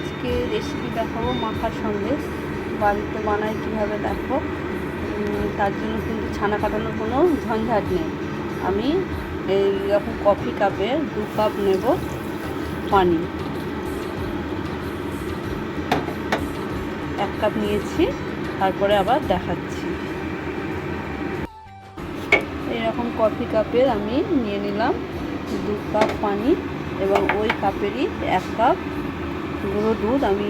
আজকে রেসিপি দেখাবো মাখার সন্দেশ। বাড়িতে বানাই কীভাবে দেখো। তার জন্য কিন্তু ছানা কাটানোর কোনো ঝঞ্ঝাট নেই। আমি এইরকম কফি কাপে 2 কাপ নেব পানি, 1 কাপ নিয়েছি, তারপরে আবার দেখাচ্ছি। এইরকম কফি কাপের আমি নিয়ে নিলাম 2 কাপ পানি এবং ওই কাপেরই 1 কাপ গুঁড়ো দুধ। আমি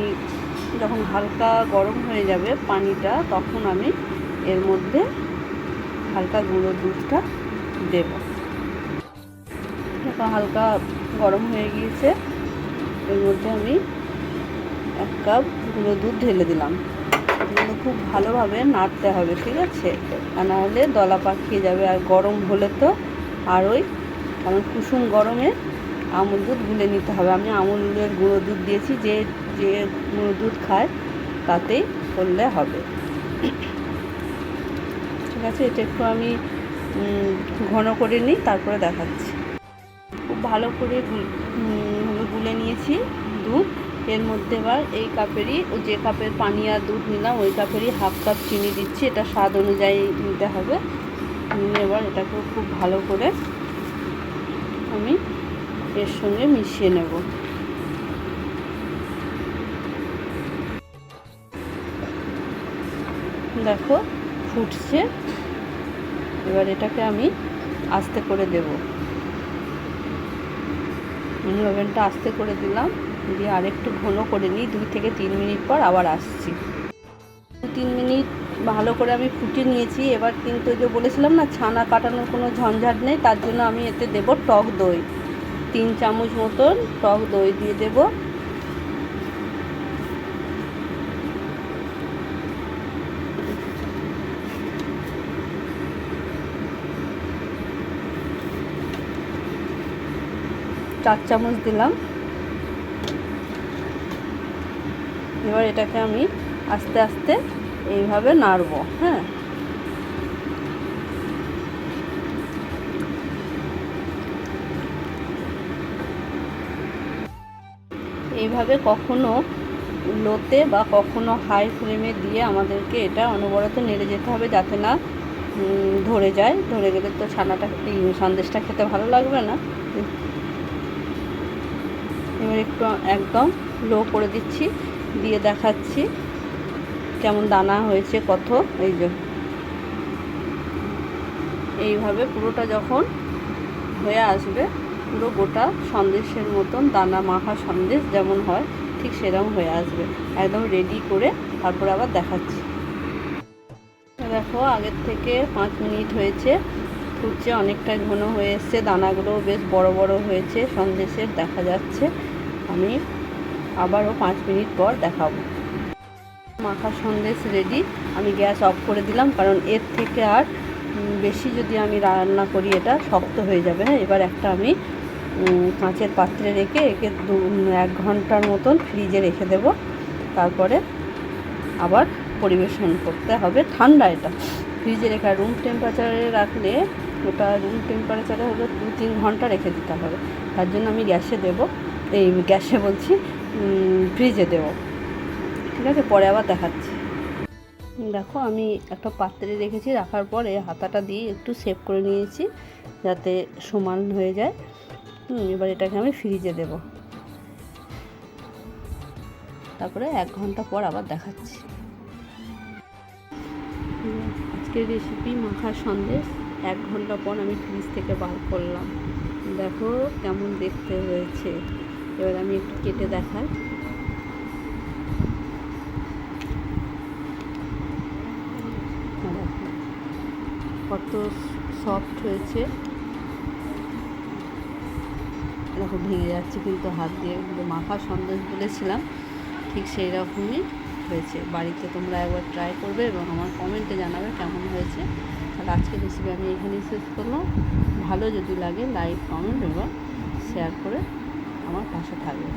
যখন হালকা গরম হয়ে যাবে পানিটা, তখন আমি এর মধ্যে হালকা গুঁড়ো দুধটা দেব। হালকা গরম হয়ে গিয়েছে, এর মধ্যে আমি 1 কাপ গুঁড়ো দুধ ঢেলে দিলাম। এগুলো খুব ভালোভাবে নাড়তে হবে, ঠিক আছে? আর নাহলে দলা পাকিয়ে যাবে। আর গরম হলে তো আরই, কারণ কুসুম গরমে আমুল দুধ গুলে নিতে হবে। আমি আমুলের গুঁড়ো দুধ দিয়েছি, যে গুঁড়ো দুধ খায় তাতেই করলে হবে, ঠিক আছে? এটা একটু আমি ঘন করে নিই, তারপরে দেখাচ্ছি। খুব ভালো করে গুলে নিয়েছি দুধ। এর মধ্যে এবার এই কাপেরই, যে কাপের পানি আর দুধ নিলাম ওই কাপেরই 1/2 কাপ চিনি দিচ্ছি। এটা স্বাদ অনুযায়ী নিতে হবে। এবার এটাকে খুব ভালো করে আমি এর সঙ্গে মিশিয়ে নেব। দেখো ফুটছে। এবার এটাকে আমি আস্তে করে দেব। ওভেনটা আস্তে করে দিলাম, দিয়ে আরেকটু ঘন করে নিই। 2 থেকে 3 মিনিট পর আবার আসছি। 3 মিনিট ভালো করে আমি ফুটিয়ে নিয়েছি। এবার কিন্তু যে বলেছিলাম না, ছানা কাটানোর কোনো ঝঞ্ঝাট নেই। তার জন্য আমি এতে দেব টক দই। 3 চামচ মতন টক দই দিয়ে দেব। চার চামচ দিলাম। এবার এটাকে আমি আস্তে আস্তে এইভাবে নাড়বো। হ্যাঁ, এইভাবে কখনো লোতে বা কখনো হাই ফ্লেমে দিয়ে আমাদেরকে এটা অনবরত নেড়ে যেতে হবে, যাতে না ধরে যায়। ধরে গেলে তো ছানাটা, সন্দেশটা খেতে ভালো লাগবে না। এবার একটু একদম লো করে দিচ্ছি, দিয়ে দেখাচ্ছি কেমন দানা হয়েছে কত। এই যে এইভাবে পুরোটা যখন হয়ে আসবে, পুরো গোটা সন্দেশের মতন, দানা মাখা সন্দেশ যেমন হয় ঠিক সেরকম হয়ে আসবে। একদম রেডি করে তারপরে আবার দেখাচ্ছি। দেখো আগের থেকে 5 মিনিট হয়েছে, ফুটছে, অনেকটাই ঘন হয়ে এসছে, দানাগুলোও বেশ বড় বড় হয়েছে সন্দেশের, দেখা যাচ্ছে। আমি আবারও 5 মিনিট পর দেখাবো। মাখা সন্দেশ রেডি। আমি গ্যাস অফ করে দিলাম, কারণ এর থেকে আর বেশি যদি আমি রান্না করি এটা শক্ত হয়ে যাবে। হ্যাঁ, এবার একটা আমি কাঁচের পাত্রে রেখে একে 1 ঘন্টার মতন ফ্রিজে রেখে দেব। তারপরে আবার পরিবেশন করতে হবে। ঠান্ডা এটা ফ্রিজে রেখে, রুম টেম্পারেচারে রাখলে, ওটা রুম টেম্পারেচারে হলো 2-3 ঘন্টা রেখে দিতে হবে। তার জন্য আমি গ্যাসে দেব, এই গ্যাসে বলছি, ফ্রিজে দেব, ঠিক আছে? পরে আবার দেখাচ্ছি। দেখো আমি একটা পাত্রে রেখেছি, রাখার পরে হাতাটা দিয়ে একটু শেপ করে নিয়েছি যাতে সমান হয়ে যায়। এবার এটাকে আমি ফ্রিজে দেব, তারপরে 1 ঘন্টা পর আবার দেখাচ্ছি। আজকের রেসিপি মাখার সন্দেশ 1 ঘন্টা পর আমি ফ্রিজ থেকে বার করলাম। দেখো কেমন দেখতে হয়েছে। এবার আমি একটু কেটে দেখাই। কত সফট হয়েছে, দেখো ভেঙে যাচ্ছে কিন্তু হাত দিয়ে। মাখা সন্দেশ বলেছিলাম, ঠিক সেই রকমই হয়েছে। বাড়িতে তোমরা একবার ট্রাই করবে এবং আমার কমেন্টে জানাবে কেমন হয়েছে। আর আজকের রেসিপি আমি এখানেই শেষ করলাম। ভালো যদি লাগে লাইক, কমেন্ট এবং শেয়ার করে আমার পাশে থাকবে।